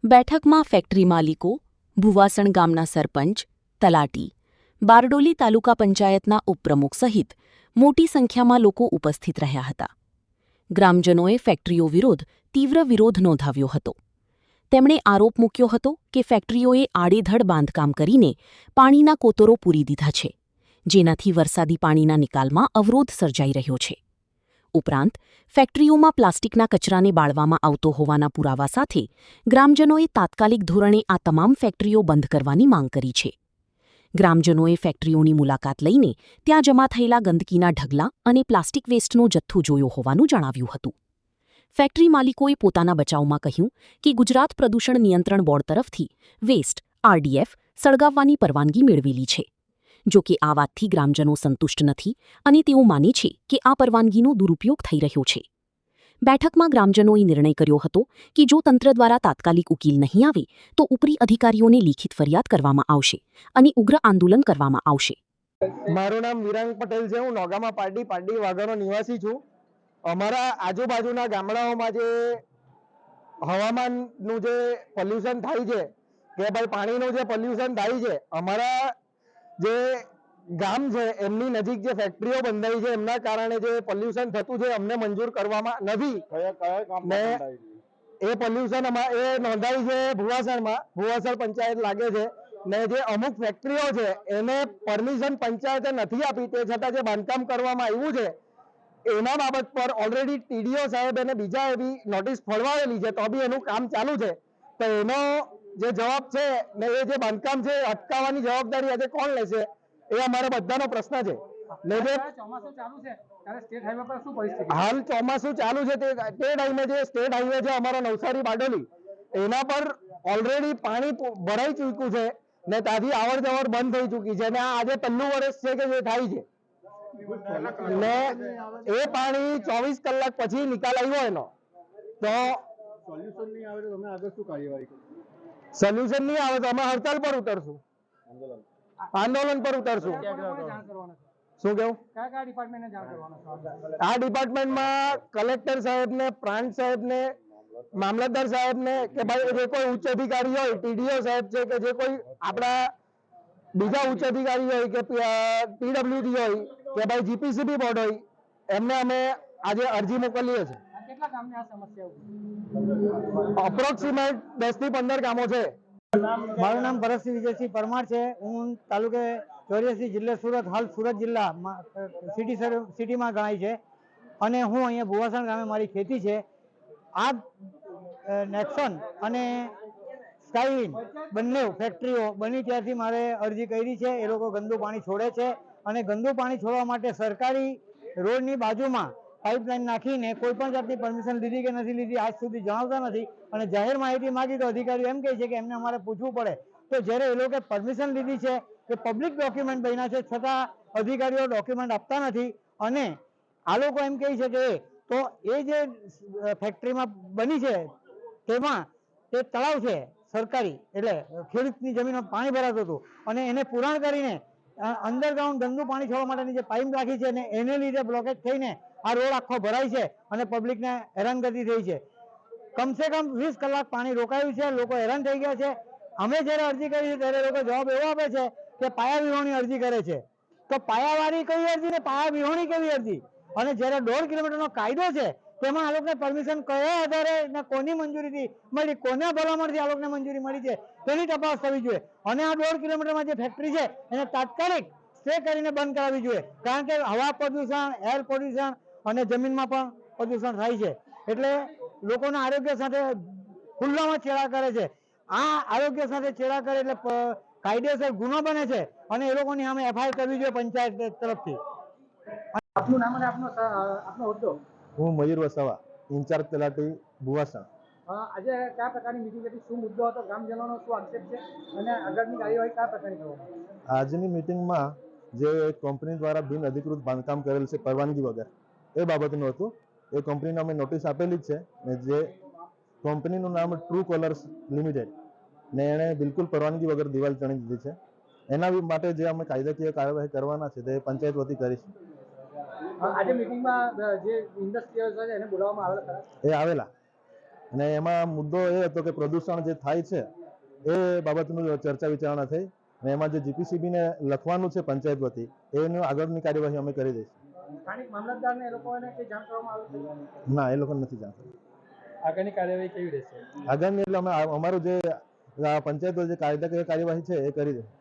બેઠકમાં ફેક્ટરી માલિકો, ભુવાસણ ગામના સરપંચ, તલાટી, બારડોલી તાલુકા પંચાયતના ઉપપ્રમુખ સહિત મોટી સંખ્યામાં લોકો ઉપસ્થિત રહ્યા હતા. ગ્રામજનોએ ફેક્ટરીઓ વિરુદ્ધ તીવ્ર વિરોધ નોંધાવ્યો હતો. તેમણે આરોપ મૂક્યો હતો કે ફેક્ટરીઓએ આડેધડ બાંધકામ કરીને પાણીના કોતરો પૂરી દીધા છે, જેનાથી વરસાદી પાણીના નિકાલમાં અવરોધ સર્જાઈ રહ્યો છે. ઉપરાંત ફેક્ટરીઓમાં પ્લાસ્ટિકના કચરાને બાળવામાં આવતો હોવાના પુરાવા સાથે ગ્રામજનોએ તાત્કાલિક ધોરણે આ તમામ ફેક્ટરીઓ બંધ કરવાની માંગ કરી છે. ગ્રામજનોએ ફેક્ટરીઓની મુલાકાત લઈને ત્યાં જમા થયેલા ગંદકીના ઢગલા અને પ્લાસ્ટિક વેસ્ટનો જથ્થો જોયો હોવાનું જણાવ્યું હતું. ફેક્ટરી માલિકોએ પોતાના બચાવમાં કહ્યું કે ગુજરાત પ્રદૂષણ નિયંત્રણ બોર્ડ તરફથી વેસ્ટ RDF સળગાવવાની પરવાનગી મેળવેલી છે. જો કે આ વાતથી ગ્રામજનો સંતુષ્ટ નથી અને તેઓ માને છે કે આ પરવાનગીનો દુરુપયોગ થઈ રહ્યો છે. બેઠકમાં ગ્રામજનોએ નિર્ણય કર્યો હતો કે જો તંત્ર દ્વારા તાત્કાલિક ઉકેલ નહીં આવે તો ઉપરી અધિકારીઓને લેખિત ફરિયાદ કરવામાં આવશે અને ઉગ્ર આંદોલન કરવામાં આવશે. મારું નામ વિરાંગ પટેલ છે. હું નોગામા પારડી વાઘાનો નિવાસી છું. અમારા આજુબાજુના ગામડાઓમાં જે હવામાનનું જે પોલ્યુશન થાય છે કે ભાઈ પાણીનું જે પોલ્યુશન થાય છે, અમારા જે ગામ છે એમની નજીક જે ફેક્ટરીઓ બંધાઈ છે એમના કારણે જે પોલ્યુશન થતું છે અમને મંજૂર કરવામાં નથી. ને એ પોલ્યુશન એ નોંધાઈ છે ભુવાસણ પંચાયત લાગે છે. ને જે અમુક ફેક્ટરીઓ છે એને પરમિશન પંચાયતે નથી આપી, તે છતાં જે બાંધકામ કરવામાં આવ્યું છે એના બાબત પર ઓલરેડી TDO સાહેબ અને બીજા એવી નોટિસ ફળવાવેલી છે, તો બી એનું કામ ચાલુ છે. તો એનો જે જવાબ છે ને એ જે બાંધકામ છે અટકાવવાની જવાબદારી આજે કોણ લેશે એ અમારા બધાનો પ્રશ્ન છે. હાલ ચોમાસું ચાલુ છે તે ટાઈમે જે સ્ટેટ હાઈવે છે અમારો નવસારી બારડોલી, એના પર ઓલરેડી પાણી ભરાઈ ચૂક્યું છે ને ત્યાંથી આવર જવર બંધ થઈ ચૂકી છે. ને આજે પહેલું વર્ષ છે કે જે થાય છે ને એ પાણી 24 કલાક પછી નિકાલ આવ્યો એનો. તો સોલ્યુશન નહીં આવે તો તમે આગળ શું કાર્યવાહી કરશો? સોલ્યુશન નહીં આવે તો અમે હડતાલ પર ઉતરશું, આંદોલન પર ઉતરશું. શું કેવું? કયા ડિપાર્ટમેન્ટને જાણ કરવાનો? આ ડિપાર્ટમેન્ટમાં કલેક્ટર સાહેબને, પ્રાંત સાહેબને, મામલતદાર સાહેબને કે ભાઈ જે કોઈ ઉચ્ચ અધિકારી હોય, TDO સાહેબ છે કે જે કોઈ આપણા બીજા ઉચ્ચ અધિકારી હોય કે PWD હોય કે ભાઈ GPCB બોર્ડ હોય, એમને અમે આજે અરજી મોકલીએ છીએ. કેટલા ગામની આ સમસ્યા? અપ્રોક્સિમેટ 10 થી 15 ગામો છે. મારું નામ ભરતસિંહ વિજયસિંહ પરમાર છે. હું તાલુકે 84 જિલ્લે સુરત, હાલ સુરત જિલ્લા સિટીમાં ગણાય છે અને હું અહીંયા ભુવાસણ ગામે મારી ખેતી છે. આ નેક્સોન અને સ્કાયવિન બંને ફેક્ટરીઓ બની ત્યારથી મારે અરજી કરી છે. એ લોકો ગંદુ પાણી છોડે છે અને ગંદુ પાણી છોડવા માટે સરકારી રોડની બાજુમાં પાઇપલાઇન નાખીને કોઈ પણ જાતની પરમિશન લીધી કે નથી લીધી આજ સુધી જણાવતા નથી. અને જાહેર માહિતી માંગી તો અધિકારીઓ એમ કહે છે કે એમને અમારે પૂછવું પડે. તો જ્યારે એ લોકોએ પરમિશન લીધી છે એ પબ્લિક ડોક્યુમેન્ટ બન્યા છે, છતાં અધિકારીઓ ડોક્યુમેન્ટ આપતા નથી. અને આ લોકો એમ કહે છે કે તો એ જે ફેક્ટરીમાં બની છે તેમાં તે તળાવ છે સરકારી, એટલે ખેડૂતની જમીનમાં પાણી ભરાતું હતું અને એને પુરાણ કરીને અંડરગ્રાઉન્ડ ગંદુ પાણી છોડવા માટેની જે પાઇપ રાખી છે ને એને લીધે બ્લોકેજ થઈને આ રોડ આખો ભરાય છે અને પબ્લિકને હેરાનગતિ થઈ છે. કમસે કમ 20 કલાક પાણી રોકાયું છે, લોકો હેરાન થઈ ગયા છે. અમે જ્યારે અરજી કરી છે ત્યારે લોકો જવાબ એવો આપે છે કે પાયા વિહોણી અરજી કરે છે. તો પાયાવાળી કઈ અરજી ને પાયા વિહોણી કેવી અરજી? અને જ્યારે 1.5 કિલોમીટરનો કાયદો છે તેમાં આ લોકોને પરમિશન કયા આધારે ને કોની મંજૂરીથી મળી, કોના ભલામણથી આ લોકોને મંજૂરી મળી છે તેની તપાસ થવી જોઈએ. અને આ 1.5 કિલોમીટરમાં જે ફેક્ટરી છે એને તાત્કાલિક સ્ટે કરીને બંધ કરાવવી જોઈએ, કારણ કે હવા પ્રદૂષણ, એર પોલ્યુશન અને જમીનમાં પણ પ્રદૂષણ થાય છે. એટલે લોકોના આરોગ્ય સાથે ખુલ્લામાં છેડા કરે છે. આ આરોગ્ય સાથે છેડા કરે એટલે કાયદેસર ગુનો બને છે અને એ લોકોની સામે FIR કરવી જોઈએ પંચાયત તરફથી. આપનું નામ અને આપનો હોદ્દો? હું મયુર વસાવા, ઇન્ચાર્જ તલાટી ભુવાસણ. આજે કયા પ્રકારની મીટિંગ હતી, શું મુદ્દો હતો, ગ્રામજનોનો શું આક્ષેપ છે અને આગળની કાર્યવાહી કયા પ્રકારની કરવામાં? આજની મિટિંગમાં જે કંપની દ્વારા બિન અધિકૃત બાંધકામ કરેલ છે પરવાનગી વગર, એ બાબતનું હતું. એ કંપનીને અમે નોટિસ આપેલી જ છે ને જે કંપનીનું નામ ટ્રુ કલર્સ લિમિટેડ ને એણે બિલકુલ પરવાનગી વગર દિવાલ ચણી દીધી છે. એના માટે જે અમે કાયદાકીય કાર્યવાહી કરવાના છે તે પંચાયત વતી કરીશું. આજે મીટિંગમાં જે ઇન્ડસ્ટ્રીયલ છે એને બોલાવવામાં આવેલા? એ આવેલા. અને એમાં મુદ્દો એ હતો કે પ્રદૂષણ જે થાય છે એ બાબતનું ચર્ચા વિચારણા થઈ અને એમાં જે જીપીસીબીને લખવાનું છે પંચાયત વતી એની આગળની કાર્યવાહી અમે કરી દઈશું. સ્થાનિક મામલતદારને એ લોકોને કંઈ જાણ કરવામાં આવી છે? ના, એ લોકોને નથી જાણ. આગળની કાર્યવાહી કેવી રહેશે? આગામી એટલે અમે અમારું જે પંચાયત જે કાયદાકીય કાર્યવાહી છે એ કરી દઈશું.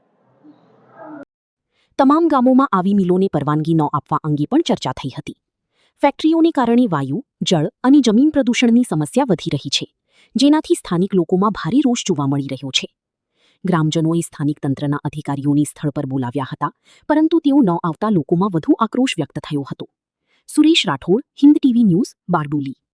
તમામ ગામોમાં આવી મિલોને પરવાનગી ન આપવા અંગે પણ ચર્ચા થઈ હતી. ફેક્ટરીઓને કારણે વાયુ, જળ અને જમીન પ્રદૂષણની સમસ્યા વધી રહી છે, જેનાથી સ્થાનિક લોકોમાં ભારે રોષ જોવા મળી રહ્યો છે. ગ્રામજનોએ સ્થાનિક તંત્રના અધિકારીઓને સ્થળ પર બોલાવ્યા હતા, પરંતુ તેઓ ન આવતા લોકોમાં વધુ આક્રોશ વ્યક્ત થયો હતો. Suresh Rathod, Hind TV news, Bardoli.